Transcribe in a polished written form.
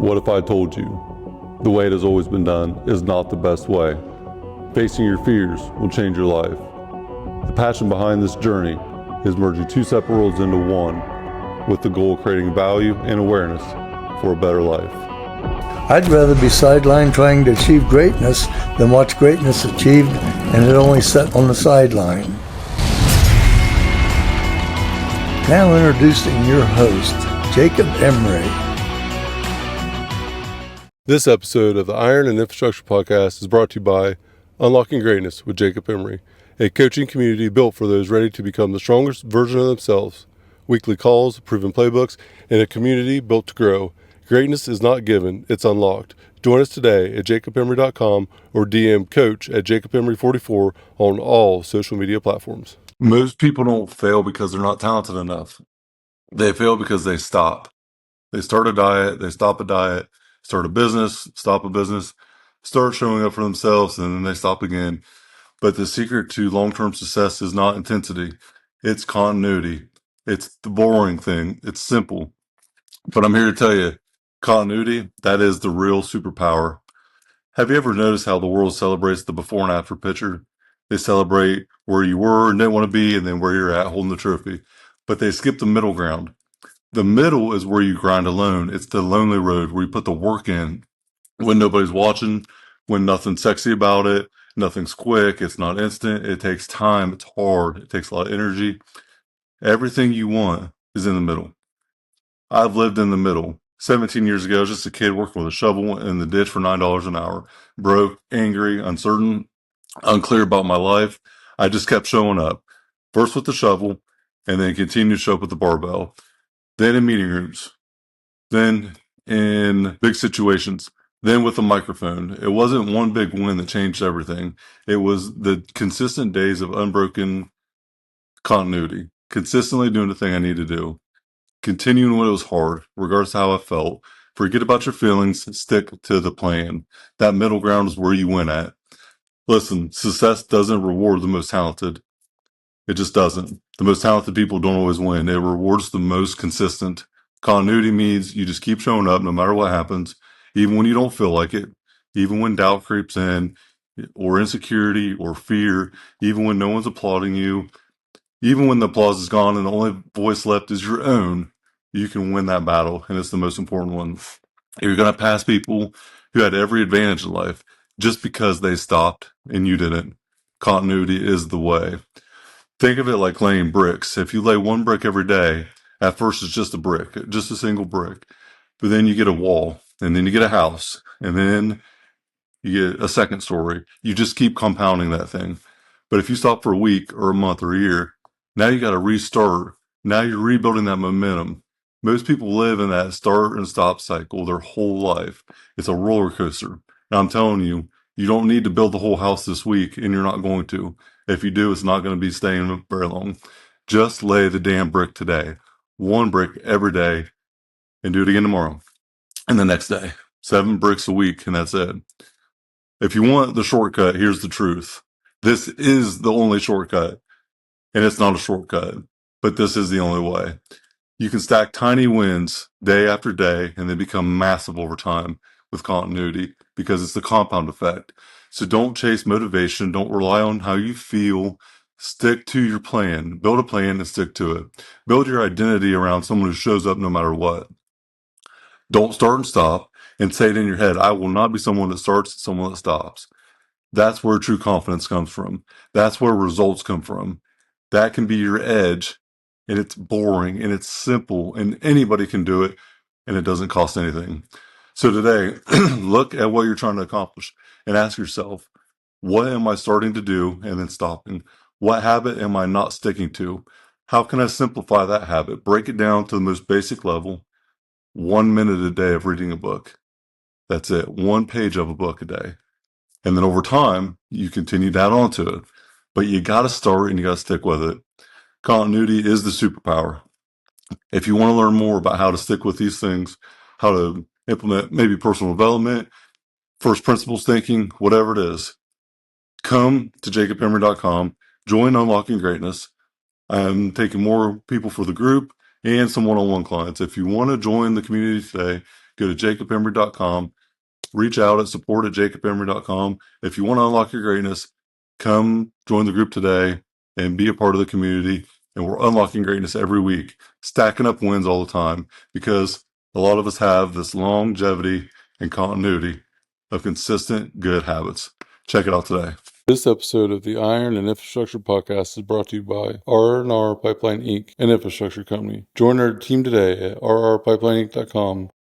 What if I told you the way it has always been done is not the best way? Facing your fears will change your life. The passion behind this journey is merging two separate worlds into one with the goal of creating value and awareness for a better life. I'd rather be sidelined trying to achieve greatness than watch greatness achieved and it only set on the sideline. Now introducing your host, Jacob Emery. This episode of the Iron and Infrastructure Podcast is brought to you by Unlocking Greatness with Jacob Emery, a coaching community built for those ready to become the strongest version of themselves. Weekly calls, proven playbooks, and a community built to grow. Greatness is not given, it's unlocked. Join us today at jacobemery.com or DM coach at jacobemery44 on all social media platforms. Most people don't fail because they're not talented enough. They fail because they stop. They start a diet, they stop a diet, start a business, stop a business, start showing up for themselves, and then they stop again. But the secret to long-term success is not intensity. It's continuity. It's the boring thing. It's simple. But I'm here to tell you, continuity, that is the real superpower. Have you ever noticed how the world celebrates the before and after picture? They celebrate where you were and didn't want to be, and then where you're at holding the trophy. But they skip the middle ground. The middle is where you grind alone. It's the lonely road where you put the work in when nobody's watching, when nothing's sexy about it, nothing's quick, it's not instant, it takes time, it's hard, it takes a lot of energy. Everything you want is in the middle. I've lived in the middle. 17 years ago, I was just a kid working with a shovel in the ditch for $9 an hour. Broke, angry, uncertain, unclear about my life. I just kept showing up. First with the shovel, and then continued to show up with the barbell. Then in meeting rooms. Then in big situations. Then with a microphone. It wasn't one big win that changed everything. It was the consistent days of unbroken continuity. Consistently doing the thing I need to do. Continuing when it was hard, regardless of how I felt. Forget about your feelings. Stick to the plan. That middle ground is where you win at. Listen, success doesn't reward the most talented. It just doesn't. The most talented people don't always win. It rewards the most consistent. Continuity means you just keep showing up no matter what happens, even when you don't feel like it, even when doubt creeps in, or insecurity, or fear, even when no one's applauding you, even when the applause is gone and the only voice left is your own, you can win that battle, and it's the most important one. You're going to pass people who had every advantage in life just because they stopped and you didn't. Continuity is the way. Think of it like laying bricks. If you lay one brick every day, at first it's just a brick, just a single brick. But then you get a wall, and then you get a house, and then you get a second story. You just keep compounding that thing. But if you stop for a week or a month or a year, now you got to restart. Now you're rebuilding that momentum. Most people live in that start and stop cycle their whole life. It's a roller coaster. And I'm telling you, you don't need to build the whole house this week, and you're not going to. If you do, it's not going to be staying very long. Just lay the damn brick today. One brick every day, and do it again tomorrow. And the next day. 7 bricks a week, and that's it. If you want the shortcut, here's the truth. This is the only shortcut. And it's not a shortcut, but this is the only way. You can stack tiny wins day after day and then become massive over time with continuity because it's the compound effect. So don't chase motivation. Don't rely on how you feel. Stick to your plan. Build a plan and stick to it. Build your identity around someone who shows up no matter what. Don't start and stop and say it in your head, I will not be someone that starts and someone that stops. That's where true confidence comes from. That's where results come from. That can be your edge, and it's boring, and it's simple, and anybody can do it, and it doesn't cost anything. So today, look at what you're trying to accomplish and ask yourself, what am I starting to do and then stopping? What habit am I not sticking to? How can I simplify that habit? Break it down to the most basic level. 1 minute a day of reading a book. That's it. 1 page of a book a day. And then over time, you continue to add on to it. But you got to start and you got to stick with it. Continuity is the superpower. If you want to learn more about how to stick with these things, how to implement maybe personal development, first principles thinking, whatever it is, come to jacobemery.com, join Unlocking Greatness. I'm taking more people for the group and some one-on-one clients. If you want to join the community today, go to jacobemery.com. Reach out at support@jacobemery.com. If you want to unlock your greatness, come join the group today and be a part of the community. And we're unlocking greatness every week, stacking up wins all the time, because a lot of us have this longevity and continuity of consistent good habits. Check it out today. This episode of the Iron and Infrastructure Podcast is brought to you by R&R Pipeline Inc., an infrastructure company. Join our team today at rrpipelineinc.com